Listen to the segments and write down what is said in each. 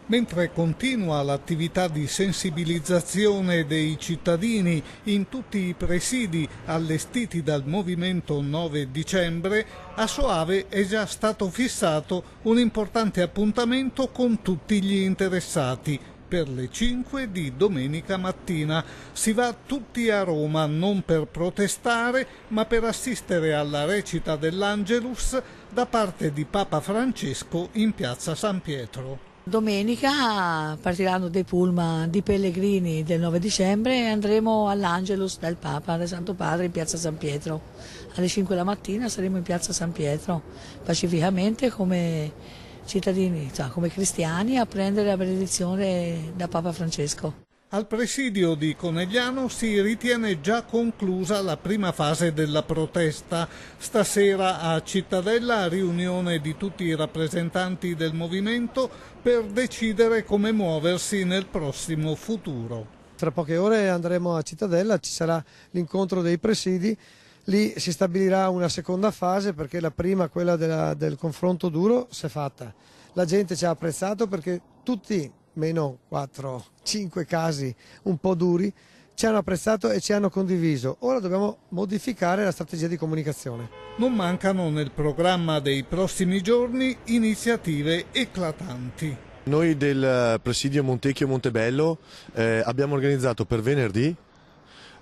Mentre continua l'attività di sensibilizzazione dei cittadini in tutti i presidi allestiti dal Movimento 9 dicembre, a Soave è già stato fissato un importante appuntamento con tutti gli interessati. Per le 5 di domenica mattina si va tutti a Roma non per protestare ma per assistere alla recita dell'Angelus da parte di Papa Francesco in piazza San Pietro. Domenica partiranno dei pullman di pellegrini del 9 dicembre e andremo all'Angelus del Papa, del Santo Padre, in piazza San Pietro. Alle 5 la mattina saremo in piazza San Pietro, pacificamente come cittadini, cioè come cristiani, a prendere la benedizione da Papa Francesco. Al presidio di Conegliano si ritiene già conclusa la prima fase della protesta. Stasera a Cittadella riunione di tutti i rappresentanti del movimento per decidere come muoversi nel prossimo futuro. Tra poche ore andremo a Cittadella, ci sarà l'incontro dei presidi, lì si stabilirà una seconda fase perché la prima, quella del confronto duro, si è fatta. La gente ci ha apprezzato perché tutti, meno 4-5 casi un po' duri, ci hanno apprezzato e ci hanno condiviso. Ora dobbiamo modificare la strategia di comunicazione. Non mancano nel programma dei prossimi giorni iniziative eclatanti. Noi del presidio Montecchio Montebello abbiamo organizzato per venerdì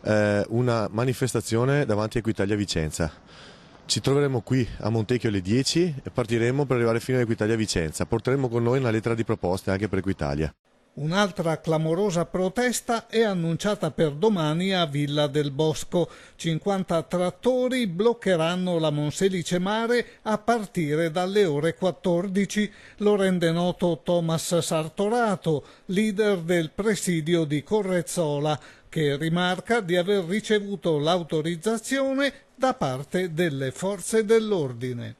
una manifestazione davanti a Equitalia Vicenza. Ci troveremo qui a Montecchio alle 10 e partiremo per arrivare fino a Equitalia Vicenza. Porteremo con noi una lettera di proposte anche per Equitalia. Un'altra clamorosa protesta è annunciata per domani a Villa del Bosco. 50 trattori bloccheranno la Monselice Mare a partire dalle ore 14. Lo rende noto Thomas Sartorato, leader del presidio di Correzzola, che rimarca di aver ricevuto l'autorizzazione da parte delle forze dell'ordine.